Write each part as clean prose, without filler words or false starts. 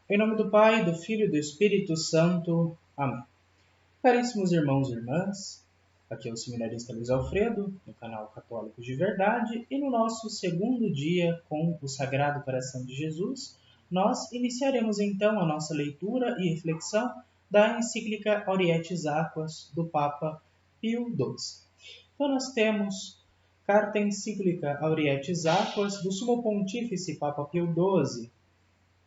Em nome do Pai, do Filho e do Espírito Santo. Amém. Caríssimos irmãos e irmãs, aqui é o seminarista Luiz Alfredo, no canal Católicos de Verdade, e no nosso segundo dia com o Sagrado Coração de Jesus, nós iniciaremos então a nossa leitura e reflexão da encíclica Aurietis Aquas do Papa Pio XII. Então nós temos carta encíclica Aurietis Aquas do Sumo Pontífice Papa Pio XII,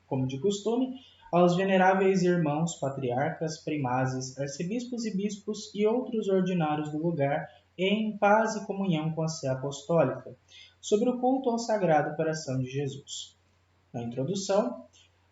como de costume, aos veneráveis irmãos, patriarcas, primazes, arcebispos e bispos e outros ordinários do lugar, em paz e comunhão com a Sé Apostólica, sobre o culto ao Sagrado Coração de Jesus. Na introdução,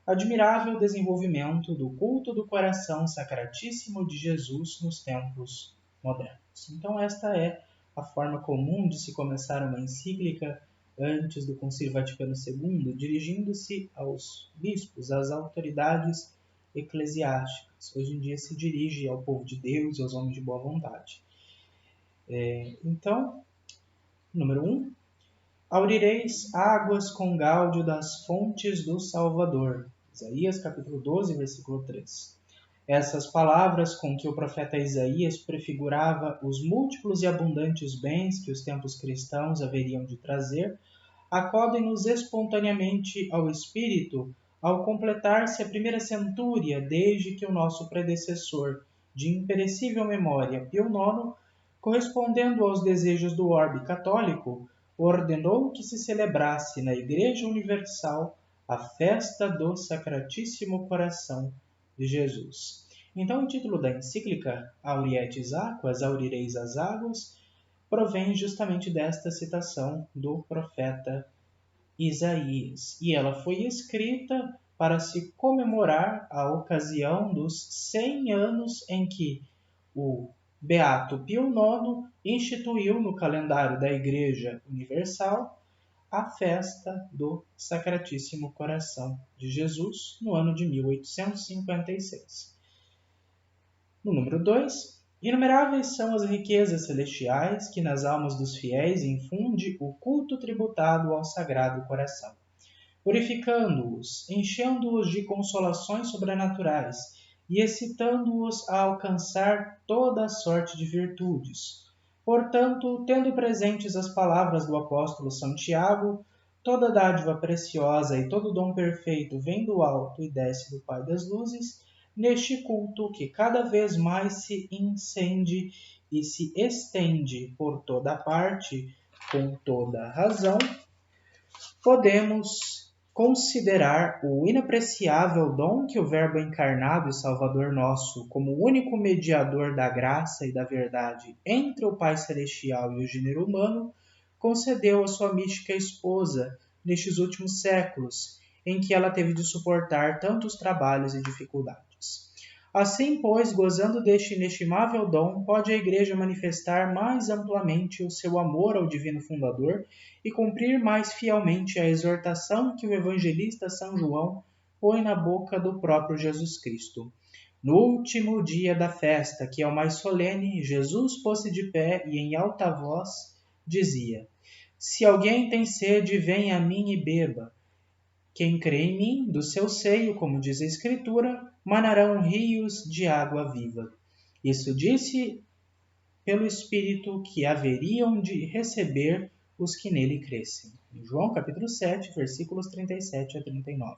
admirável desenvolvimento do culto do coração sacratíssimo de Jesus nos tempos modernos. Então, esta é a forma comum de se começar uma encíclica antes do Concílio Vaticano II, dirigindo-se aos bispos, às autoridades eclesiásticas. Hoje em dia se dirige ao povo de Deus e aos homens de boa vontade. Então, número 1. Aurireis águas com gáudio das fontes do Salvador. Isaías capítulo 12, versículo 3. Essas palavras com que o profeta Isaías prefigurava os múltiplos e abundantes bens que os tempos cristãos haveriam de trazer, acodem-nos espontaneamente ao espírito ao completar-se a primeira centúria desde que o nosso predecessor, de imperecível memória, Pio IX, correspondendo aos desejos do orbe católico, ordenou que se celebrasse na Igreja Universal a festa do Sacratíssimo Coração de Jesus. Então, o título da encíclica Aurietis Aquas, Aurireis as Águas, provém justamente desta citação do profeta Isaías. E ela foi escrita para se comemorar a ocasião dos 100 anos em que o Beato Pio IX instituiu no calendário da Igreja Universal a festa do Sacratíssimo Coração de Jesus, no ano de 1856. No número 2, inumeráveis são as riquezas celestiais que nas almas dos fiéis infunde o culto tributado ao Sagrado Coração, purificando-os, enchendo-os de consolações sobrenaturais e excitando-os a alcançar toda a sorte de virtudes. Portanto, tendo presentes as palavras do apóstolo São Tiago, toda dádiva preciosa e todo dom perfeito vem do alto e desce do Pai das luzes, neste culto que cada vez mais se incende e se estende por toda parte, com toda razão, podemos considerar o inapreciável dom que o Verbo encarnado e Salvador nosso, como único mediador da graça e da verdade entre o Pai Celestial e o gênero humano, concedeu à sua mística esposa nestes últimos séculos, em que ela teve de suportar tantos trabalhos e dificuldades. Assim, pois, gozando deste inestimável dom, pode a Igreja manifestar mais amplamente o seu amor ao Divino Fundador e cumprir mais fielmente a exortação que o evangelista São João põe na boca do próprio Jesus Cristo. No último dia da festa, que é o mais solene, Jesus pôs-se de pé e em alta voz dizia: Se alguém tem sede, venha a mim e beba. Quem crê em mim, do seu seio, como diz a Escritura, manarão rios de água viva. Isso disse pelo Espírito que haveriam de receber os que nele crescem. João capítulo 7, versículos 37 a 39.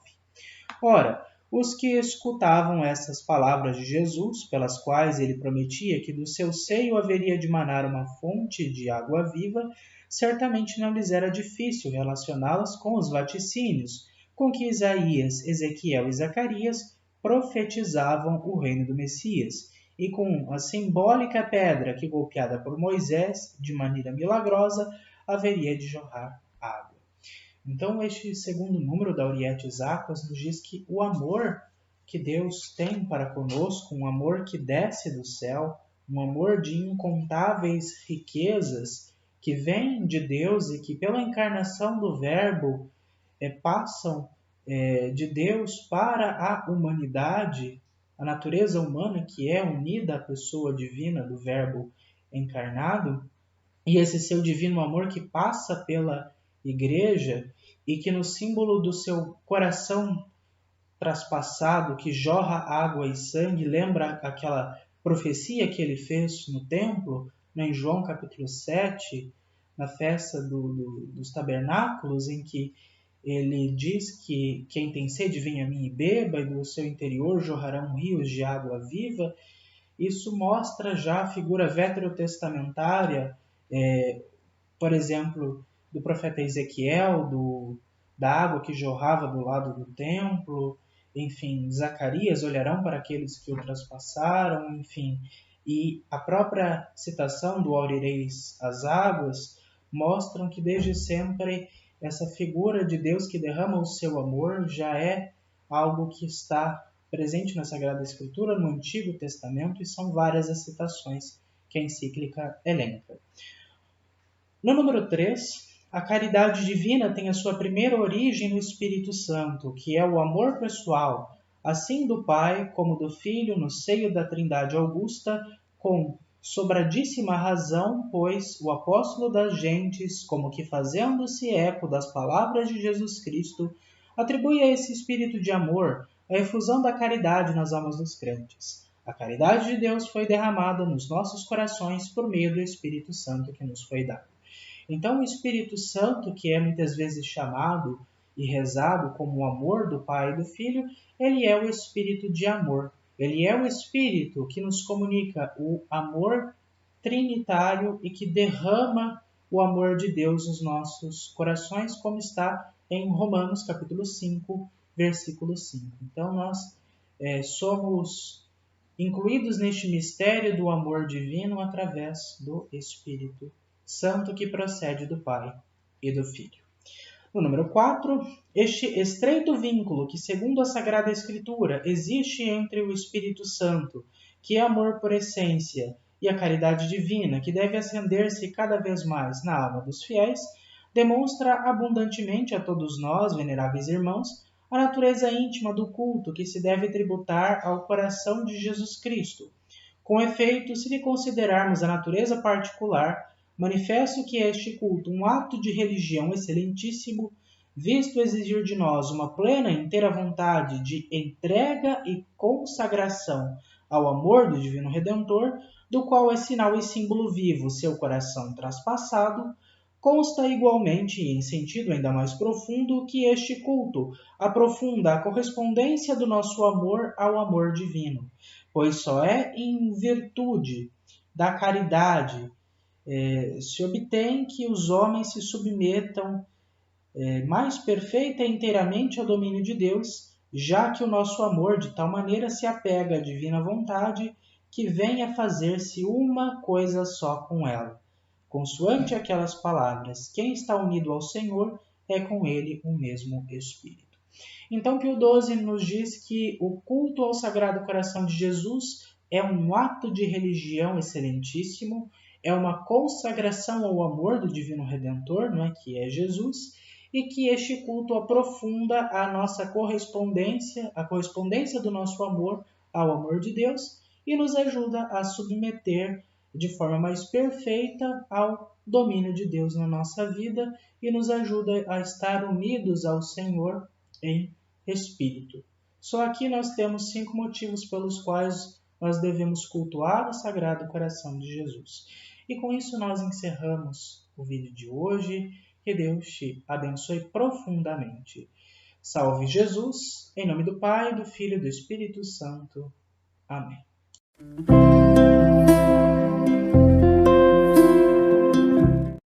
Ora, os que escutavam essas palavras de Jesus, pelas quais ele prometia que do seu seio haveria de manar uma fonte de água viva, certamente não lhes era difícil relacioná-las com os vaticínios com que Isaías, Ezequiel e Zacarias profetizavam o reino do Messias, e com a simbólica pedra que, golpeada por Moisés, de maneira milagrosa, haveria de jorrar água. Então, este segundo número da Aurietis Aquas nos diz que o amor que Deus tem para conosco, um amor que desce do céu, um amor de incontáveis riquezas que vem de Deus e que, pela encarnação do Verbo, passam de Deus para a humanidade, a natureza humana que é unida à pessoa divina do Verbo encarnado, e esse seu divino amor que passa pela Igreja e que no símbolo do seu coração traspassado, que jorra água e sangue, lembra aquela profecia que ele fez no templo, em João capítulo 7, na festa dos tabernáculos, em que ele diz que quem tem sede venha a mim e beba, e do seu interior jorrarão rios de água viva. Isso mostra já a figura veterotestamentária, por exemplo, do profeta Ezequiel, da água que jorrava do lado do templo, enfim, Zacarias, olharão para aqueles que o traspassaram, enfim. E a própria citação do aurireis as águas mostram que desde sempre essa figura de Deus que derrama o seu amor já é algo que está presente na Sagrada Escritura, no Antigo Testamento, e são várias as citações que a encíclica elenca. No número 3, a caridade divina tem a sua primeira origem no Espírito Santo, que é o amor pessoal, assim do Pai como do Filho, no seio da Trindade Augusta, com sobradíssima razão, pois o apóstolo das gentes, como que fazendo-se eco das palavras de Jesus Cristo, atribui a esse espírito de amor a efusão da caridade nas almas dos crentes. A caridade de Deus foi derramada nos nossos corações por meio do Espírito Santo que nos foi dado. Então, o Espírito Santo, que é muitas vezes chamado e rezado como o amor do Pai e do Filho, ele é o Espírito de amor. Ele é o Espírito que nos comunica o amor trinitário e que derrama o amor de Deus nos nossos corações, como está em Romanos capítulo 5, versículo 5. Então, nós somos incluídos neste mistério do amor divino através do Espírito Santo que procede do Pai e do Filho. No número 4, este estreito vínculo que, segundo a Sagrada Escritura, existe entre o Espírito Santo, que é amor por essência, e a caridade divina, que deve acender-se cada vez mais na alma dos fiéis, demonstra abundantemente a todos nós, veneráveis irmãos, a natureza íntima do culto que se deve tributar ao coração de Jesus Cristo. Com efeito, se lhe considerarmos a natureza particular, manifesto que este culto, um ato de religião excelentíssimo, visto exigir de nós uma plena e inteira vontade de entrega e consagração ao amor do Divino Redentor, do qual é sinal e símbolo vivo seu coração traspassado, consta igualmente, e em sentido ainda mais profundo, que este culto aprofunda a correspondência do nosso amor ao amor divino, pois só é em virtude da caridade se obtém que os homens se submetam mais perfeita e inteiramente ao domínio de Deus, já que o nosso amor de tal maneira se apega à divina vontade que vem a fazer-se uma coisa só com ela. Consoante aquelas palavras, quem está unido ao Senhor é com ele o mesmo Espírito. Então, Pio XII nos diz que o culto ao Sagrado Coração de Jesus é um ato de religião excelentíssimo, é uma consagração ao amor do Divino Redentor, não é? Que é Jesus, e que este culto aprofunda a nossa correspondência, a correspondência do nosso amor ao amor de Deus e nos ajuda a submeter de forma mais perfeita ao domínio de Deus na nossa vida e nos ajuda a estar unidos ao Senhor em espírito. Só aqui nós temos 5 motivos pelos quais nós devemos cultuar o Sagrado Coração de Jesus. E com isso nós encerramos o vídeo de hoje. Que Deus te abençoe profundamente. Salve Jesus, em nome do Pai, do Filho e do Espírito Santo. Amém.